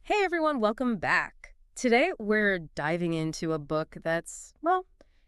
Hey everyone, welcome back. Today we're diving into a book that's, well,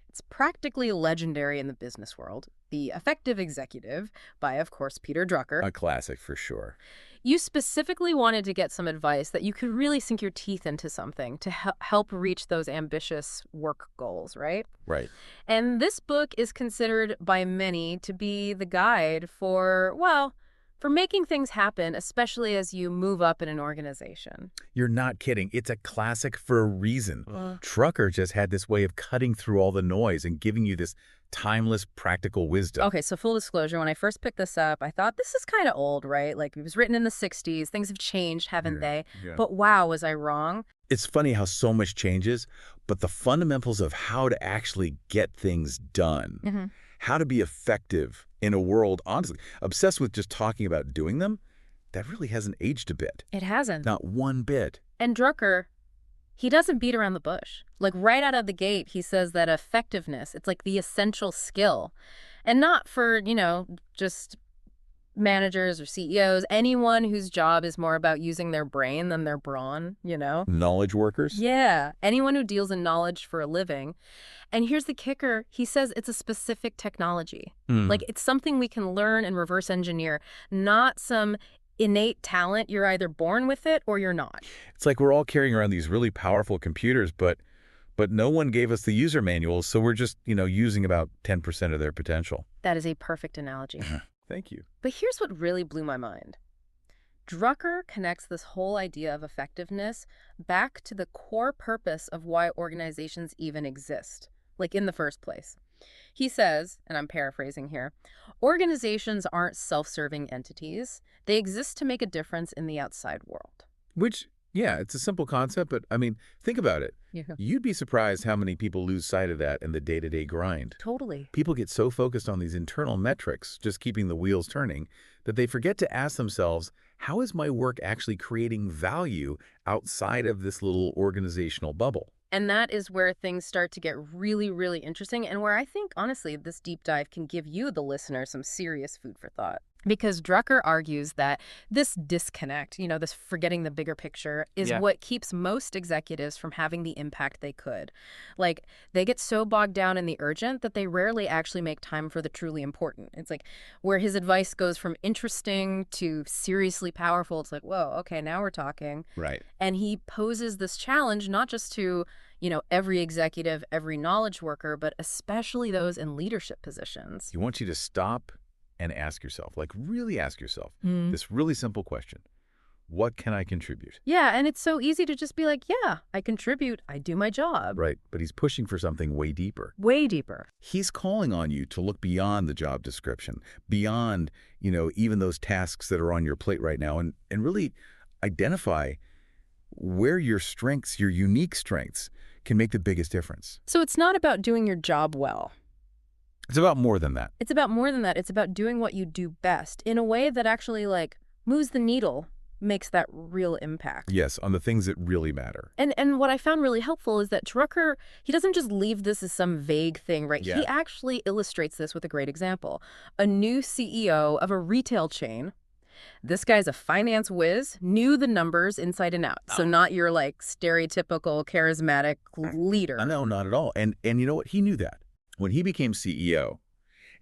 it's practically legendary in the business world. The Effective Executive by, of course, Peter Drucker. A classic for sure. You specifically wanted to get some advice that you could really sink your teeth into something to help reach those ambitious work goals, right? Right. And this book is considered by many to be the guide for, well, for making things happen, especially as you move up in an organization. You're not kidding. It's a classic for a reason. Uh, Trucker just had this way of cutting through all the noise and giving you this timeless, practical wisdom. Okay, so full disclosure, when I first picked this up, I thought this is kind of old, right? Like it was written in the 60s. Things have changed, haven't they? Yeah. But wow, was I wrong? It's funny how so much changes, but the fundamentals of how to actually get things done, Hmm. how to be effective in a world, honestly, obsessed with just talking about doing them, that really hasn't aged a bit. It hasn't. Not one bit. And Drucker, he doesn't beat around the bush. Like right out of the gate, he says that effectiveness, it's like the essential skill. And not for, just managers or CEOs, anyone whose job is more about using their brain than their brawn. Knowledge workers? Yeah, anyone who deals in knowledge for a living. And here's the kicker. He says it's a specific technology. Mm. Like it's something we can learn and reverse engineer, not some innate talent. You're either born with it or you're not. It's like we're all carrying around these really powerful computers, but no one gave us the user manuals, so we're just, using about 10% of their potential. That is a perfect analogy. Thank you. But here's what really blew my mind. Drucker connects this whole idea of effectiveness back to the core purpose of why organizations even exist, like in the first place. He says, and I'm paraphrasing here, organizations aren't self-serving entities. They exist to make a difference in the outside world. Which, yeah, it's a simple concept, but I mean, think about it. Yeah, You'd be surprised how many people lose sight of that in the day-to-day grind. totally. People get so focused on these internal metrics, just keeping the wheels turning, that they forget to ask themselves, how is my work actually creating value outside of this little organizational bubble? And that is where things start to get really, really interesting and where I think, honestly, this deep dive can give you, the listener, some serious food for thought. Because Drucker argues that this disconnect, this forgetting the bigger picture, is Yeah. what keeps most executives from having the impact they could. Like, they get so bogged down in the urgent that they rarely actually make time for the truly important. It's like where his advice goes from interesting to seriously powerful. It's like, whoa, okay, now we're talking. Right. And he poses this challenge not just to, every executive, every knowledge worker, but especially those in leadership positions. He wants you to stop and ask yourself, like really ask yourself, Mm. this really simple question. What can I contribute? Yeah, and it's so easy to just be like, yeah, I contribute, I do my job. Right, but he's pushing for something way deeper. Way deeper. He's calling on you to look beyond the job description, beyond, even those tasks that are on your plate right now, and really identify where your strengths, your unique strengths, can make the biggest difference. So it's not about doing your job well. It's about more than that. It's about more than that. It's about doing what you do best in a way that actually, moves the needle, makes that real impact. Yes, on the things that really matter. And what I found really helpful is that Drucker, he doesn't just leave this as some vague thing, right? Yeah. He actually illustrates this with a great example. A new CEO of a retail chain. This guy's a finance whiz, knew the numbers inside and out. So not your, stereotypical charismatic leader. No, not at all. And you know what? He knew that. When he became CEO,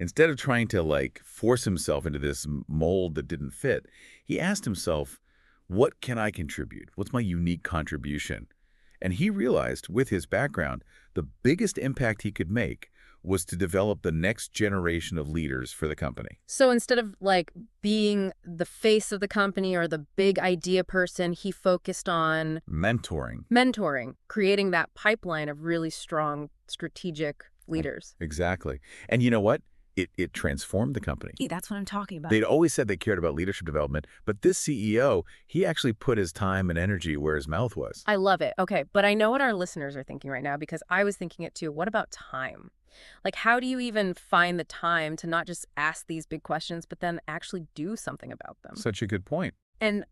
instead of trying to, force himself into this mold that didn't fit, he asked himself, what can I contribute? What's my unique contribution? And he realized, with his background, the biggest impact he could make was to develop the next generation of leaders for the company. So instead of being the face of the company or the big idea person, he focused on Mentoring. creating that pipeline of really strong strategic leaders. Exactly. And you know what? It transformed the company. That's what I'm talking about. They'd always said they cared about leadership development, but this CEO, he actually put his time and energy where his mouth was. I love it. Okay, but I know what our listeners are thinking right now because I was thinking it too. What about time? How do you even find the time to not just ask these big questions, but then actually do something about them? Such a good point. And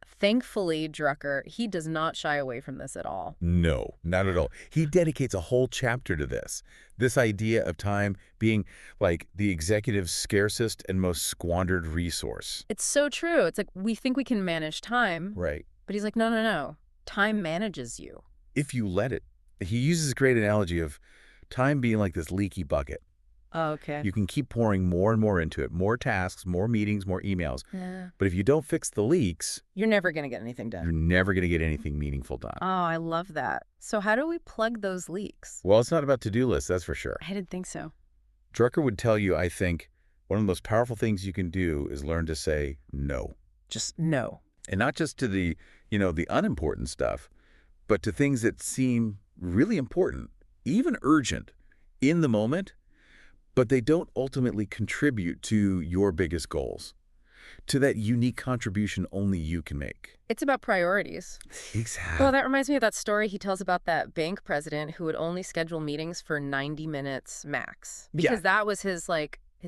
thankfully, Drucker, he does not shy away from this at all. No, not at all. He dedicates a whole chapter to this. This idea of time being like the executive's scarcest and most squandered resource. It's so true. It's like we think we can manage time, Right. but he's like, no, no, no. Time manages you. If you let it. He uses a great analogy of time being like this leaky bucket. Oh, okay. You can keep pouring more and more into it, more tasks, more meetings, more emails. Yeah. But if you don't fix the leaks, You're never going to get anything you're done. never going to get anything meaningful done. Oh, I love that. So how do we plug those leaks? Well, it's not about to-do lists, that's for sure. I didn't think so. Drucker would tell you, I think, one of the most powerful things you can do is learn to say no. Just no. And not just to the unimportant stuff, but to things that seem really important, even urgent, in the moment, but they don't ultimately contribute to your biggest goals, to that unique contribution only you can make. It's about priorities. Exactly. Oh, that reminds me of that story he tells about that bank president who would only schedule meetings for 90 minutes max. Because that was his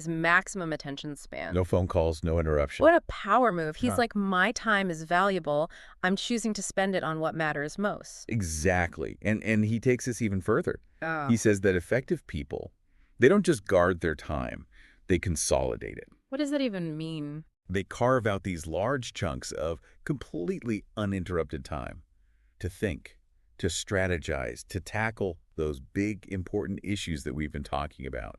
maximum attention span. No phone calls, no interruption. What a power move. He's Huh. like, my time is valuable. I'm choosing to spend it on what matters most. Exactly. And he takes this even further. Oh. He says that effective people, they don't just guard their time, they consolidate it. What does that even mean? They carve out these large chunks of completely uninterrupted time to think, to strategize, to tackle those big, important issues that we've been talking about,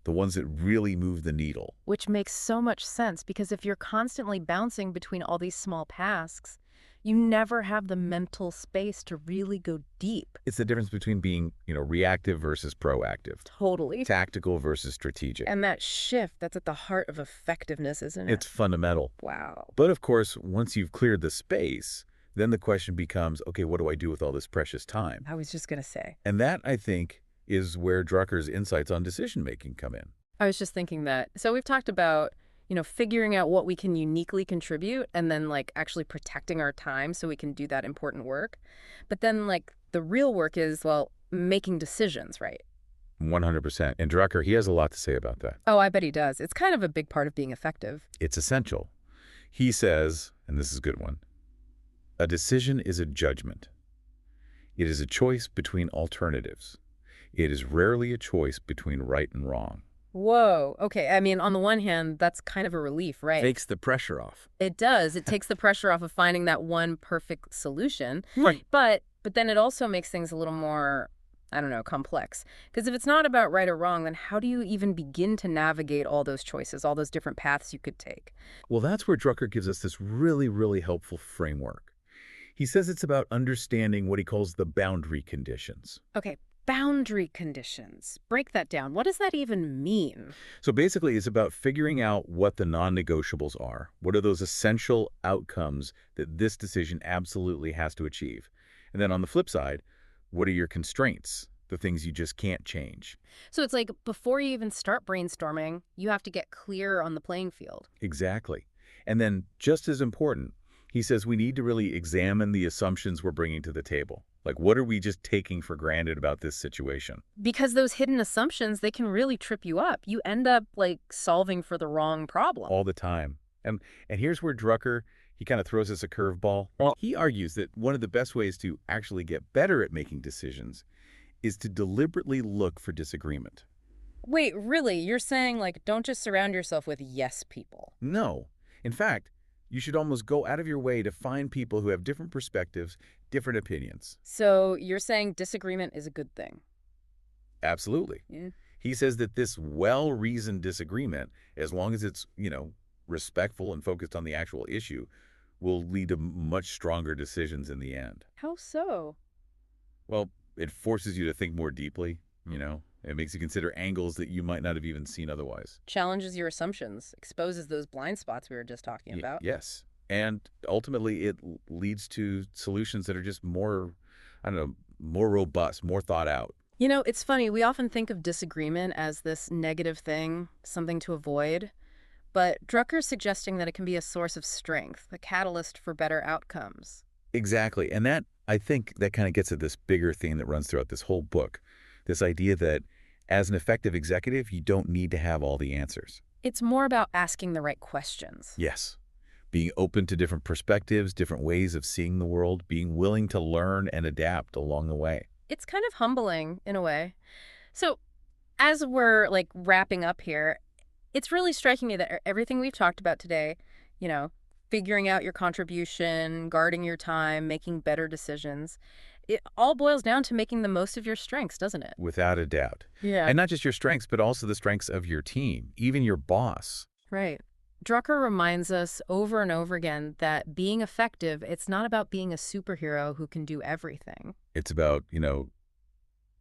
the ones that really move the needle. Which makes so much sense because if you're constantly bouncing between all these small tasks, you never have the mental space to really go deep. It's the difference between being, reactive versus proactive, Totally. tactical versus strategic. And that shift, that's at the heart of effectiveness, isn't it? It's fundamental. Wow. But of course, once you've cleared the space, then the question becomes, okay, what do I do with all this precious time? I was just going to say. And that, I think, is where Drucker's insights on decision-making come in. I was just thinking that. So we've talked about, figuring out what we can uniquely contribute and then actually protecting our time so we can do that important work. But then the real work is, well, making decisions, right? 100%. And Drucker, he has a lot to say about that. Oh, I bet he does. It's kind of a big part of being effective. It's essential. He says, and this is a good one, a decision is a judgment. It is a choice between alternatives. It is rarely a choice between right and wrong. Whoa. Okay. I mean, on the one hand, that's kind of a relief, right? Takes the pressure off. It does. It takes the pressure off of finding that one perfect solution. Right. But then it also makes things a little more, I don't know, complex. Because if it's not about right or wrong, then how do you even begin to navigate all those choices, all those different paths you could take? Well, that's where Drucker gives us this really, really helpful framework. He says it's about understanding what he calls the boundary conditions. Okay. Boundary conditions. Break that down. What does that even mean? So basically, it's about figuring out what the non-negotiables are. What are those essential outcomes that this decision absolutely has to achieve? And then on the flip side, what are your constraints, the things you just can't change? So it's like before you even start brainstorming, you have to get clear on the playing field. Exactly. And then just as important, he says we need to really examine the assumptions we're bringing to the table. Like, what are we just taking for granted about this situation? Because those hidden assumptions, they can really trip you up. You end up solving for the wrong problem. All the time. And here's where Drucker, he kind of throws us a curveball. He argues that one of the best ways to actually get better at making decisions is to deliberately look for disagreement. Wait, really? You're saying don't just surround yourself with yes people? No. In fact, you should almost go out of your way to find people who have different perspectives, different opinions. So you're saying disagreement is a good thing? Absolutely. Yeah. He says that this well-reasoned disagreement, as long as it's, respectful and focused on the actual issue, will lead to much stronger decisions in the end. How so? Well, it forces you to think more deeply. It makes you consider angles that you might not have even seen otherwise. Challenges your assumptions, exposes those blind spots we were just talking about. Yes. And ultimately, it leads to solutions that are just more, more robust, more thought out. It's funny. We often think of disagreement as this negative thing, something to avoid. But Drucker's suggesting that it can be a source of strength, a catalyst for better outcomes. Exactly. And that, I think, that kind of gets at this bigger theme that runs throughout this whole book. This idea that as an effective executive, you don't need to have all the answers. It's more about asking the right questions. Yes. Being open to different perspectives, different ways of seeing the world, being willing to learn and adapt along the way. It's kind of humbling in a way. So as we're wrapping up here, it's really striking me that everything we've talked about today, Figuring out your contribution, guarding your time, making better decisions. It all boils down to making the most of your strengths, doesn't it? Without a doubt. Yeah. And not just your strengths, but also the strengths of your team, even your boss. Right. Drucker reminds us over and over again that being effective, it's not about being a superhero who can do everything. It's about,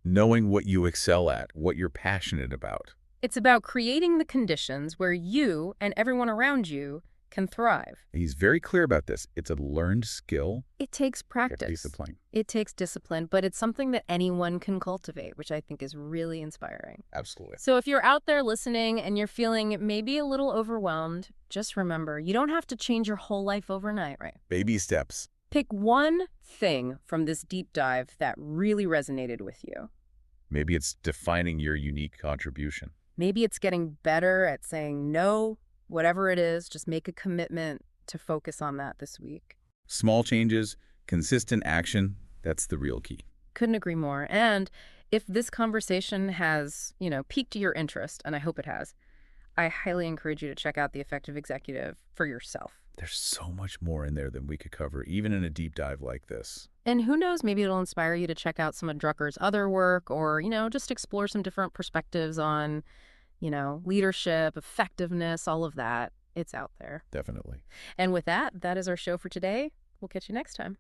knowing what you excel at, what you're passionate about. It's about creating the conditions where you and everyone around you can thrive. He's very clear about this. It's a learned skill. It takes practice. Discipline. It takes discipline, but it's something that anyone can cultivate, which I think is really inspiring. Absolutely. So if you're out there listening and you're feeling maybe a little overwhelmed, just remember, you don't have to change your whole life overnight, right? Baby steps. Pick one thing from this deep dive that really resonated with you. Maybe it's defining your unique contribution. Maybe it's getting better at saying no, whatever it is, just make a commitment to focus on that this week. Small changes, consistent action, that's the real key. Couldn't agree more. And if this conversation has, piqued your interest, and I hope it has, I highly encourage you to check out The Effective Executive for yourself. There's so much more in there than we could cover, even in a deep dive like this. And who knows, maybe it'll inspire you to check out some of Drucker's other work or, just explore some different perspectives on, leadership, effectiveness, all of that. It's out there. Definitely. And with that, that is our show for today. We'll catch you next time.